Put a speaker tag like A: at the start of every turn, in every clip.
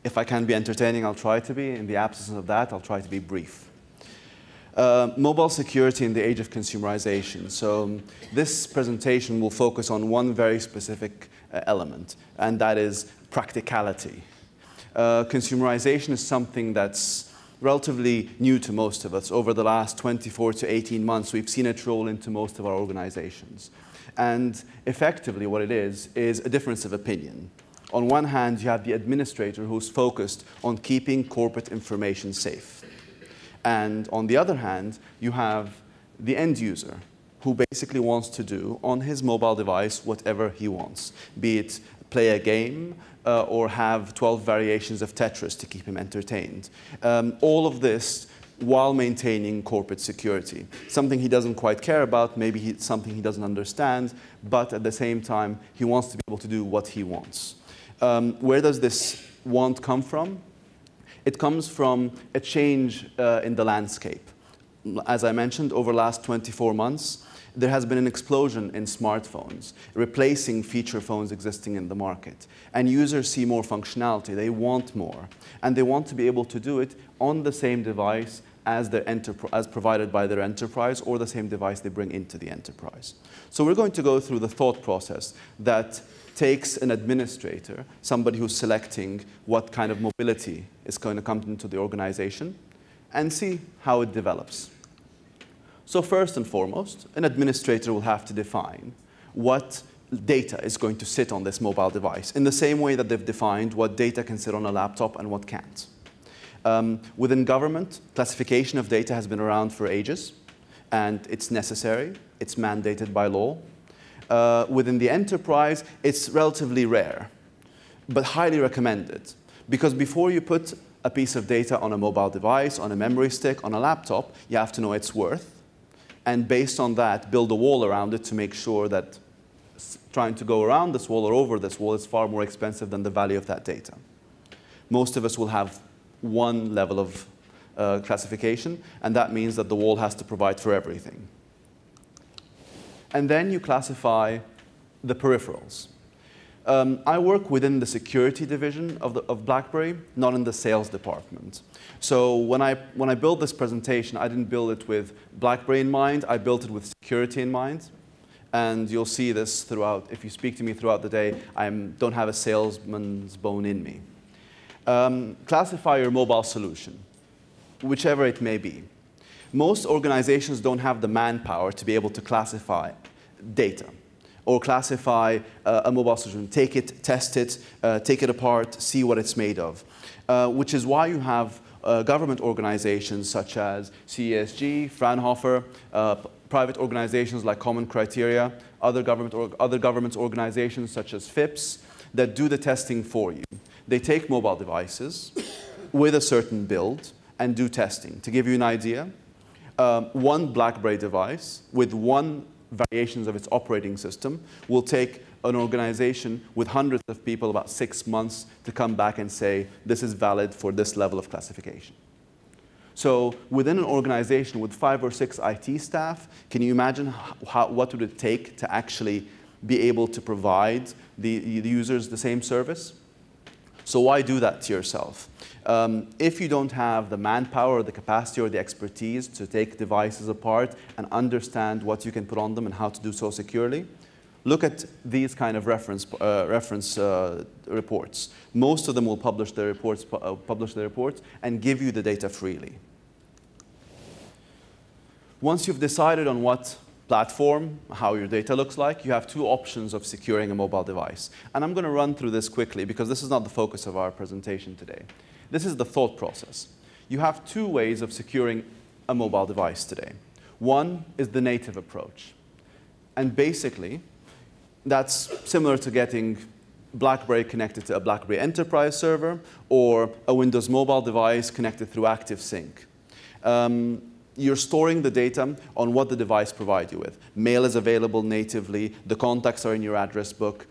A: If I can be entertaining, I'll try to be. In the absence of that, I'll try to be brief. Mobile security in the age of consumerization. So this presentation will focus on one very specific element, and that is practicality. Consumerization is something that's relatively new to most of us. Over the last 24 to 18 months, we've seen it roll into most of our organizations. And effectively what it is a difference of opinion. On one hand, you have the administrator who's focused on keeping corporate information safe. And on the other hand, you have the end user who basically wants to do on his mobile device whatever he wants, be it play a game or have 12 variations of Tetris to keep him entertained. All of this while maintaining corporate security. Something he doesn't quite care about, maybe something he doesn't understand, but at the same time, he wants to be able to do what he wants. Where does this want come from? It comes from a change in the landscape. As I mentioned, over the last 24 months, there has been an explosion in smartphones, replacing feature phones existing in the market. And users see more functionality, they want more. And they want to be able to do it on the same device as provided by their enterprise, or the same device they bring into the enterprise. So we're going to go through the thought process that takes an administrator, somebody who's selecting what kind of mobility is going to come into the organization, and see how it develops. So first and foremost, an administrator will have to define what data is going to sit on this mobile device, in the same way that they've defined what data can sit on a laptop and what can't. Within government, classification of data has been around for ages, and it's necessary, it's mandated by law. Within the enterprise, it's relatively rare, but highly recommended. Because before you put a piece of data on a mobile device, on a memory stick, on a laptop, you have to know its worth. And based on that, build a wall around it to make sure that trying to go around this wall or over this wall is far more expensive than the value of that data. Most of us will have one level of classification, and that means that the wall has to provide for everything. And then you classify the peripherals. I work within the security division of BlackBerry, not in the sales department. So when I built this presentation, I didn't build it with BlackBerry in mind, I built it with security in mind. And you'll see this throughout. If you speak to me throughout the day, I don't have a salesman's bone in me. Classify your mobile solution, whichever it may be. Most organizations don't have the manpower to be able to classify data or classify a mobile solution. Take it, test it, take it apart, see what it's made of. Which is why you have government organizations such as CESG, Fraunhofer, private organizations like Common Criteria, other government organizations such as FIPS that do the testing for you. They take mobile devices with a certain build and do testing. To give you an idea, one BlackBerry device with one variations of its operating system will take an organization with hundreds of people about 6 months to come back and say, this is valid for this level of classification. So within an organization with 5 or 6 IT staff, can you imagine what would it take to actually be able to provide the users the same service? So why do that to yourself? If you don't have the manpower or the capacity or the expertise to take devices apart and understand what you can put on them and how to do so securely, look at these kind of reference reports. Most of them will publish their reports and give you the data freely. Once you've decided on what platform, how your data looks like, you have 2 options of securing a mobile device. And I'm going to run through this quickly because this is not the focus of our presentation today. This is the thought process. You have 2 ways of securing a mobile device today. One is the native approach. And basically, that's similar to getting BlackBerry connected to a BlackBerry Enterprise server or a Windows mobile device connected through ActiveSync. You're storing the data on what the device provides you with. Mail is available natively. The contacts are in your address book.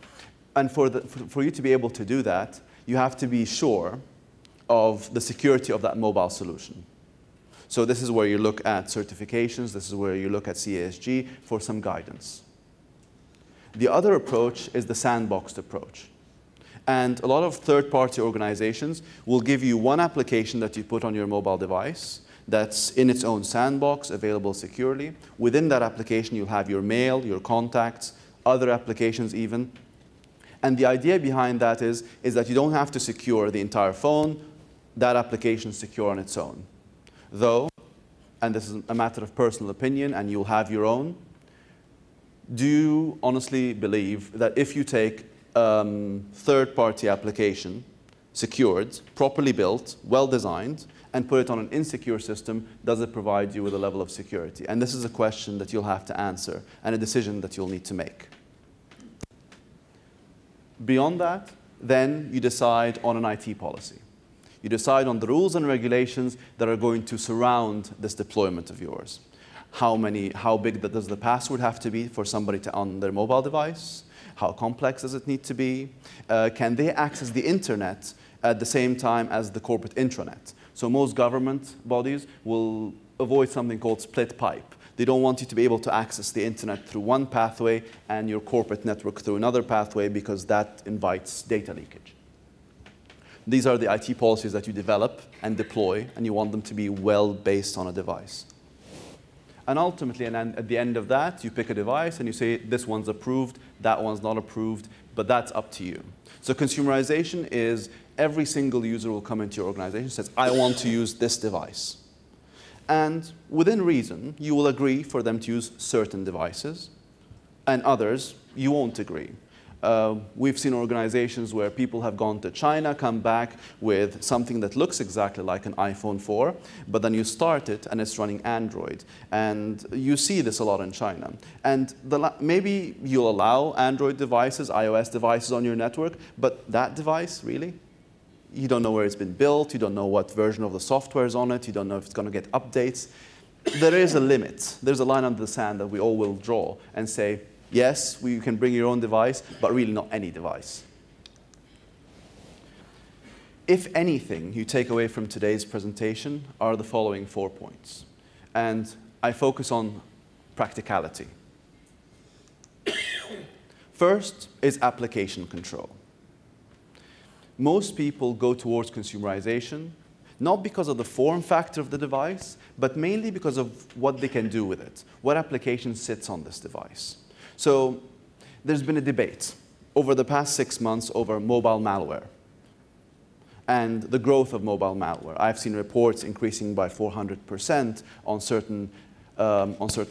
A: And for you to be able to do that, you have to be sure of the security of that mobile solution. So this is where you look at certifications. This is where you look at CESG for some guidance. The other approach is the sandboxed approach. And a lot of third-party organizations will give you one application that you put on your mobile device that's in its own sandbox, available securely. Within that application, you'll have your mail, your contacts, other applications even. And the idea behind that is that you don't have to secure the entire phone. That application is secure on its own. Though, and this is a matter of personal opinion, and you'll have your own, do you honestly believe that if you take third-party application, secured, properly built, well-designed, and put it on an insecure system, does it provide you with a level of security? And this is a question that you'll have to answer, and a decision that you'll need to make. Beyond that, then you decide on an IT policy. You decide on the rules and regulations that are going to surround this deployment of yours. How big does the password have to be for somebody on their mobile device? How complex does it need to be? Can they access the internet at the same time as the corporate intranet? So most government bodies will avoid something called split pipe. They don't want you to be able to access the internet through one pathway and your corporate network through another pathway, because that invites data leakage. These are the IT policies that you develop and deploy, and you want them to be well based on a device. And ultimately, and at the end of that, you pick a device and you say, this one's approved, that one's not approved, but that's up to you. So consumerization is every single user will come into your organization and says, I want to use this device. And within reason, you will agree for them to use certain devices, and others you won't agree. We've seen organizations where people have gone to China, come back with something that looks exactly like an iPhone 4, but then you start it and it's running Android. And you see this a lot in China. And maybe you'll allow Android devices, iOS devices on your network, but that device, really? You don't know where it's been built, you don't know what version of the software is on it, you don't know if it's going to get updates. There is a limit. There's a line under the sand that we all will draw and say, yes, you can bring your own device, but really not any device. If anything you take away from today's presentation are the following 4 points. And I focus on practicality. First is application control. Most people go towards consumerization, not because of the form factor of the device, but mainly because of what they can do with it, what application sits on this device. So there's been a debate over the past 6 months over mobile malware and the growth of mobile malware. I've seen reports increasing by 400% on certain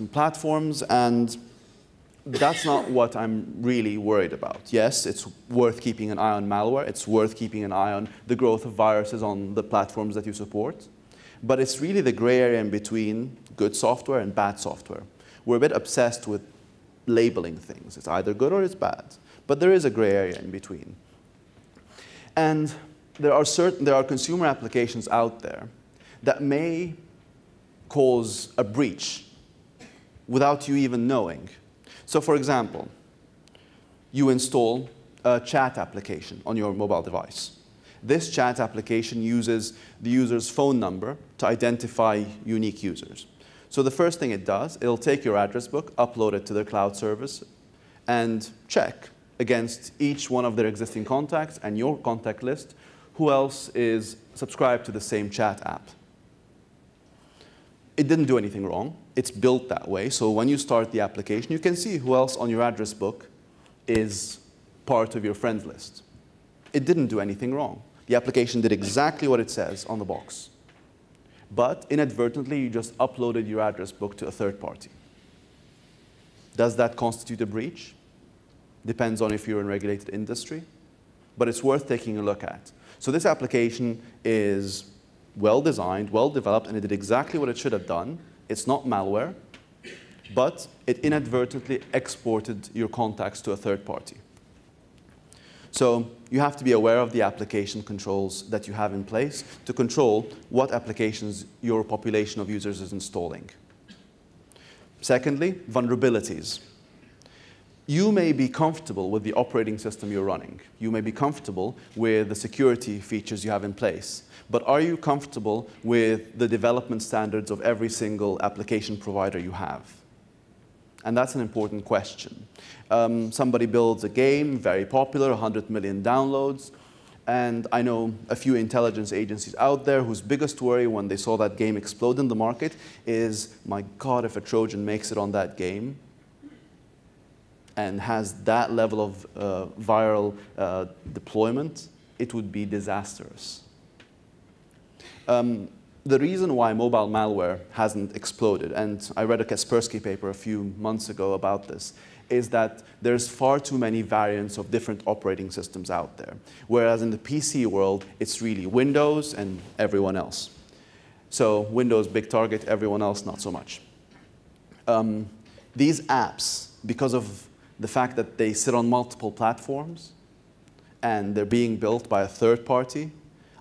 A: platforms, and that's not what I'm really worried about. Yes, it's worth keeping an eye on malware. It's worth keeping an eye on the growth of viruses on the platforms that you support. But it's really the gray area in between good software and bad software. We're a bit obsessed with labeling things. It's either good or it's bad. But there is a gray area in between. And there are consumer applications out there that may cause a breach without you even knowing. So for example, you install a chat application on your mobile device. This chat application uses the user's phone number to identify unique users. So the first thing it does, it'll take your address book, upload it to their cloud service, and check against each one of their existing contacts and your contact list who else is subscribed to the same chat app. It didn't do anything wrong. It's built that way. So when you start the application, you can see who else on your address book is part of your friends list. It didn't do anything wrong. The application did exactly what it says on the box. But inadvertently, you just uploaded your address book to a third party. Does that constitute a breach? Depends on if you're in a regulated industry. But it's worth taking a look at. So this application is well designed, well developed, and it did exactly what it should have done. It's not malware, but it inadvertently exported your contacts to a third party. So you have to be aware of the application controls that you have in place to control what applications your population of users is installing. Secondly, vulnerabilities. You may be comfortable with the operating system you're running. You may be comfortable with the security features you have in place. But are you comfortable with the development standards of every single application provider you have? And that's an important question. Somebody builds a game, very popular, 100 million downloads. And I know a few intelligence agencies out there whose biggest worry when they saw that game explode in the market is, my God, if a Trojan makes it on that game and has that level of viral deployment, it would be disastrous. The reason why mobile malware hasn't exploded, and I read a Kaspersky paper a few months ago about this, is that there's far too many variants of different operating systems out there. Whereas in the PC world, it's really Windows and everyone else. So Windows, big target, everyone else, not so much. These apps, because of the fact that they sit on multiple platforms and they're being built by a third party,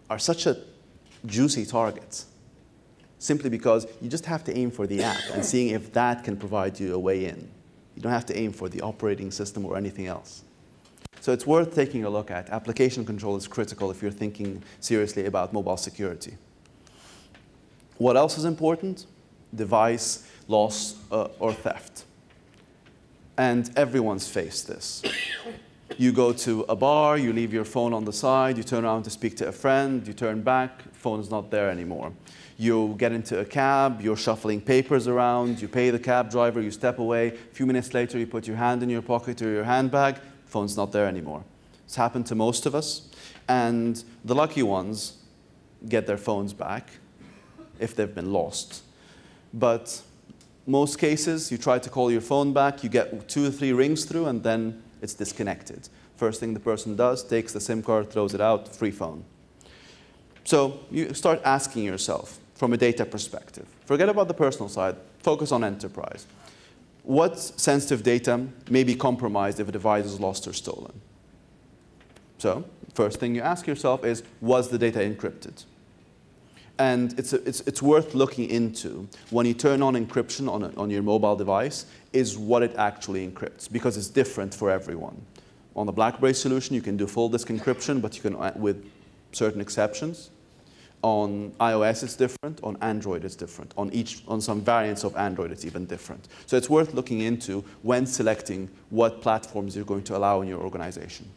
A: are such a juicy target. Simply because you just have to aim for the app and seeing if that can provide you a way in. You don't have to aim for the operating system or anything else. So it's worth taking a look at. Application control is critical if you're thinking seriously about mobile security. What else is important? Device loss or theft. And everyone's faced this. You go to a bar, you leave your phone on the side, you turn around to speak to a friend, you turn back, phone's not there anymore. You get into a cab, you're shuffling papers around, you pay the cab driver, you step away. A few minutes later, you put your hand in your pocket or your handbag, phone's not there anymore. It's happened to most of us. And the lucky ones get their phones back if they've been lost. But most cases, you try to call your phone back, you get 2 or 3 rings through, and then it's disconnected. First thing the person does, takes the SIM card, throws it out, free phone. So you start asking yourself, from a data perspective, forget about the personal side, focus on enterprise. What sensitive data may be compromised if a device is lost or stolen? So first thing you ask yourself is, was the data encrypted? And it's worth looking into when you turn on encryption on your mobile device, is what it actually encrypts, because it's different for everyone. On the BlackBerry solution, you can do full disk encryption, but you can, with certain exceptions. On iOS, it's different. On Android, it's different. On some variants of Android, it's even different. So it's worth looking into when selecting what platforms you're going to allow in your organization.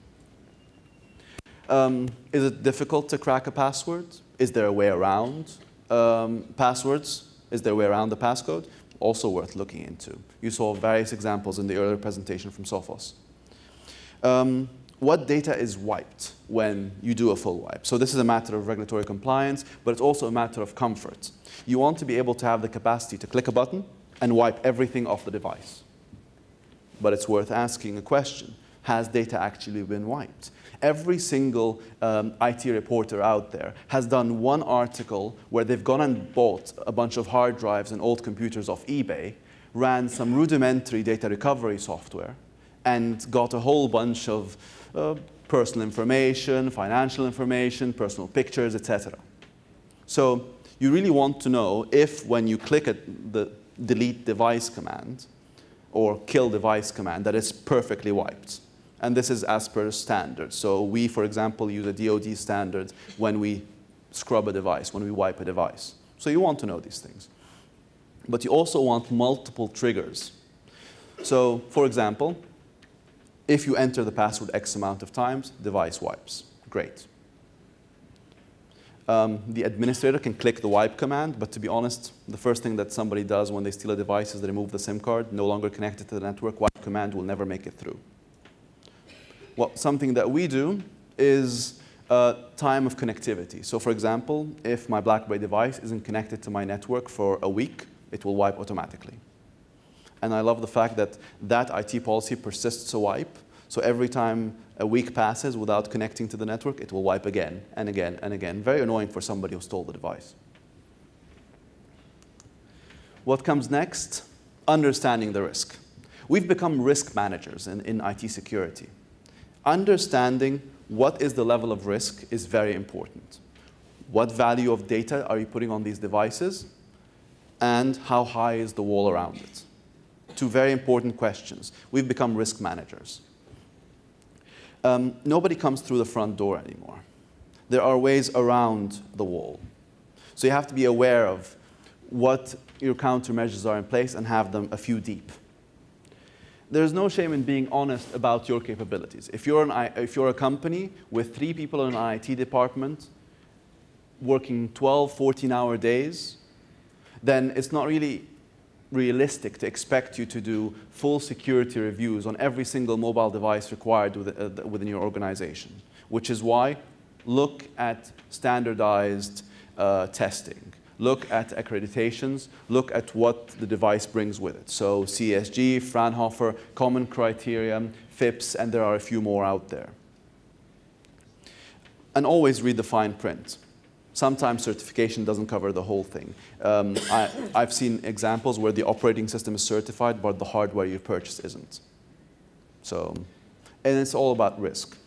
A: Is it difficult to crack a password? Is there a way around passwords? Is there a way around the passcode? Also worth looking into. You saw various examples in the earlier presentation from Sophos. What data is wiped when you do a full wipe? So this is a matter of regulatory compliance, but it's also a matter of comfort. You want to be able to have the capacity to click a button and wipe everything off the device. But it's worth asking a question. Has data actually been wiped? Every single IT reporter out there has done one article where they've gone and bought a bunch of hard drives and old computers off eBay, ran some rudimentary data recovery software, and got a whole bunch of personal information, financial information, personal pictures, etc. So you really want to know if when you click the delete device command or kill device command that it's perfectly wiped. And this is as per standard. So we, for example, use a DoD standard when we scrub a device, when we wipe a device. So you want to know these things. But you also want multiple triggers. So for example, if you enter the password X amount of times, device wipes. Great. The administrator can click the wipe command, but to be honest, the first thing that somebody does when they steal a device is they remove the SIM card, no longer connected to the network. Wipe command will never make it through. Well, something that we do is time of connectivity. So for example, if my BlackBerry device isn't connected to my network for a week, it will wipe automatically. And I love the fact that that IT policy persists a wipe. So every time a week passes without connecting to the network, it will wipe again and again and again. Very annoying for somebody who stole the device. What comes next? Understanding the risk. We've become risk managers in IT security. Understanding what is the level of risk is very important. What value of data are you putting on these devices? And how high is the wall around it? 2 very important questions. We've become risk managers. Nobody comes through the front door anymore. There are ways around the wall. So you have to be aware of what your countermeasures are in place and have them a few deep. there's no shame in being honest about your capabilities. If you're a company with 3 people in an IT department working 12, 14-hour days, then it's not really realistic to expect you to do full security reviews on every single mobile device required within your organization, which is why look at standardized testing. Look at accreditations, look at what the device brings with it. So CSG, Fraunhofer, common criteria, FIPS, and there are a few more out there. And always read the fine print. Sometimes certification doesn't cover the whole thing. I've seen examples where the operating system is certified, but the hardware you purchase isn't. So, and it's all about risk.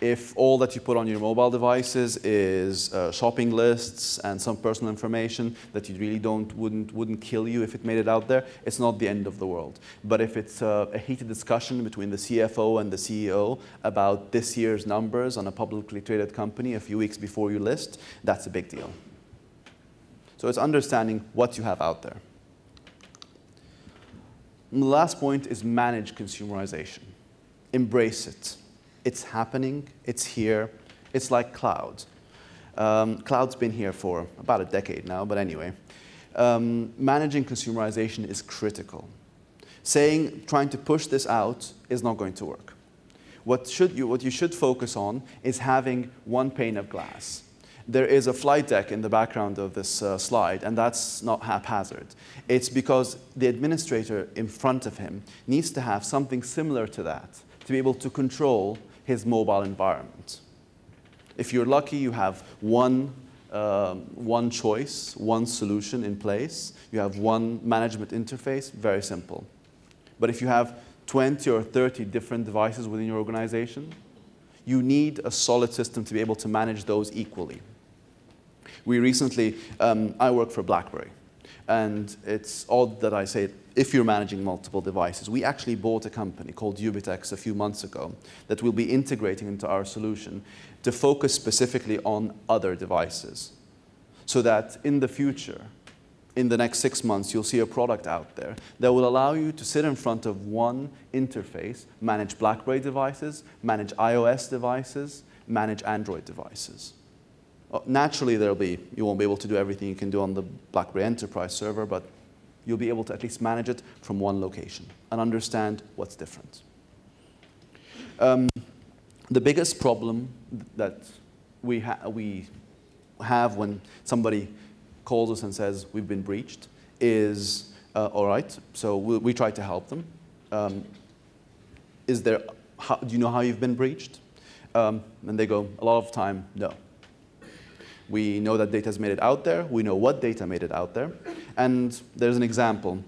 A: If all that you put on your mobile devices is shopping lists and some personal information that you really wouldn't kill you if it made it out there, it's not the end of the world. But if it's a heated discussion between the CFO and the CEO about this year's numbers on a publicly traded company a few weeks before you list, that's a big deal. So it's understanding what you have out there. And the last point is manage consumerization. Embrace it. It's happening, it's here, it's like cloud. Cloud's been here for about a decade now, but anyway. Managing consumerization is critical. Trying to push this out is not going to work. What you should focus on is having one pane of glass. There is a flight deck in the background of this slide, and that's not haphazard. It's because the administrator in front of him needs to have something similar to that to be able to control his mobile environment. If you're lucky, you have one choice, one solution in place. You have one management interface, very simple. But if you have 20 or 30 different devices within your organization, you need a solid system to be able to manage those equally. We recently, I work for BlackBerry, and it's odd that I say it, if you're managing multiple devices. We actually bought a company called Ubitex a few months ago that we'll be integrating into our solution to focus specifically on other devices, so that in the future, in the next 6 months, you'll see a product out there that will allow you to sit in front of one interface, manage BlackBerry devices, manage iOS devices, manage Android devices. Naturally, you won't be able to do everything you can do on the BlackBerry Enterprise server, but you'll be able to at least manage it from one location and understand what's different. The biggest problem that we have when somebody calls us and says we've been breached is, all right, so we try to help them. Do you know how you've been breached? And they go, a lot of time, no. We know that data's made it out there. We know what data made it out there. And there's an example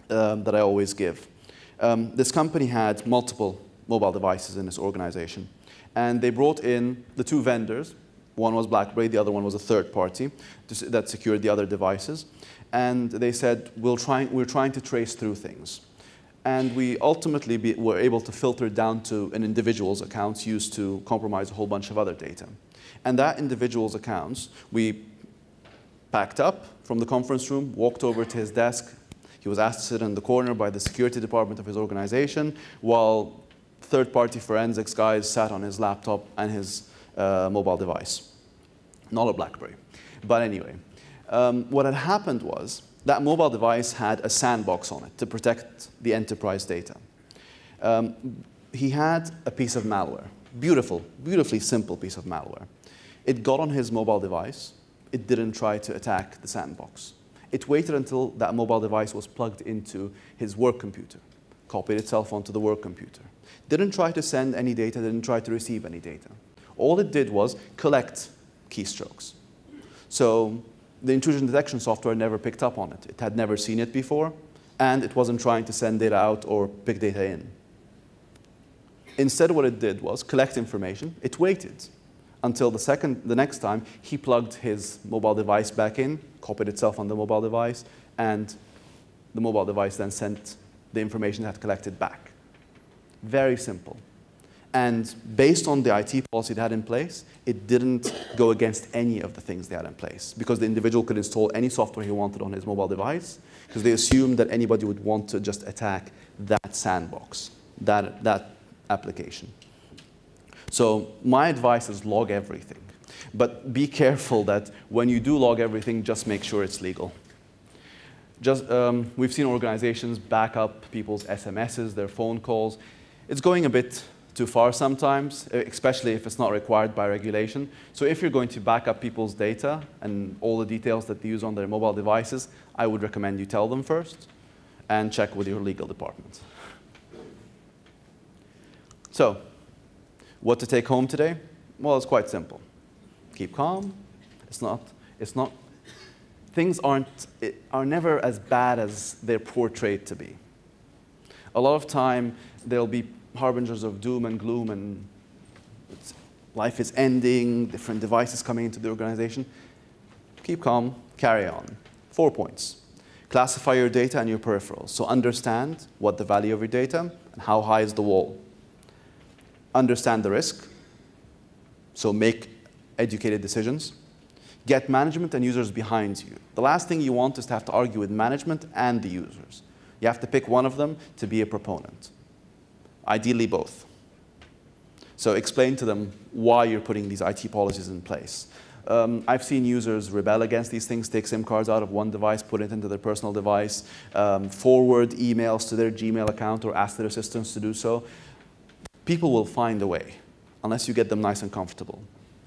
A: that I always give. This company had multiple mobile devices in this organization. And they brought in the 2 vendors. One was BlackBerry, the other one was a third party that secured the other devices. And they said, we're trying to trace through things. And we ultimately were able to filter down to an individual's accounts used to compromise a whole bunch of other data. And that individual's accounts, we packed up from the conference room, walked over to his desk. He was asked to sit in the corner by the security department of his organization, while third-party forensics guys sat on his laptop and his mobile device. Not a BlackBerry. But anyway, what had happened was that mobile device had a sandbox on it to protect the enterprise data. He had a piece of malware. Beautifully simple piece of malware. It got on his mobile device. It didn't try to attack the sandbox. It waited until that mobile device was plugged into his work computer, copied itself onto the work computer. Didn't try to send any data, didn't try to receive any data. All it did was collect keystrokes. So the intrusion detection software never picked up on it. It had never seen it before, and it wasn't trying to send data out or pick data in. Instead, what it did was collect information. It waited until the next time he plugged his mobile device back in, copied itself on the mobile device, and the mobile device then sent the information it had collected back. Very simple. And based on the IT policy it had in place, it didn't go against any of the things they had in place, because the individual could install any software he wanted on his mobile device. because they assume that anybody would want to just attack that sandbox, that application. So my advice is log everything. But be careful that when you do log everything, just make sure it's legal. We've seen organizations back up people's SMSs, their phone calls. It's going a bit too far sometimes, especially if it's not required by regulation. So if you're going to back up people's data and all the details that they use on their mobile devices, I would recommend you tell them first and check with your legal department. So, what to take home today? Well, it's quite simple. Keep calm. Things are never as bad as they're portrayed to be. A lot of time, there'll be harbingers of doom and gloom, and life is ending, different devices coming into the organization. Keep calm, carry on. 4 points. Classify your data and your peripherals. So understand what the value of your data and how high is the wall. Understand the risk. So make educated decisions. Get management and users behind you. The last thing you want is to have to argue with management and the users. You have to pick one of them to be a proponent. Ideally both. So explain to them why you're putting these IT policies in place. I've seen users rebel against these things, take SIM cards out of one device, put it into their personal device, forward emails to their Gmail account or ask their assistants to do so. People will find a way, unless you get them nice and comfortable.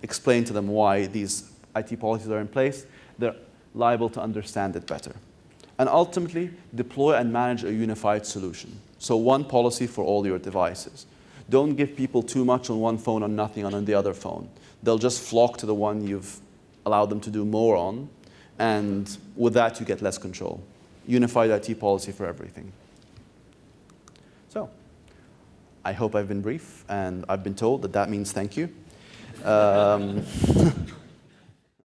A: Explain to them why these IT policies are in place. They're liable to understand it better. And ultimately, deploy and manage a unified solution. So one policy for all your devices. Don't give people too much on one phone and nothing on the other phone. They'll just flock to the one you've allowed them to do more on, and with that, you get less control. Unified IT policy for everything. So, I hope I've been brief, and I've been told that that means thank you.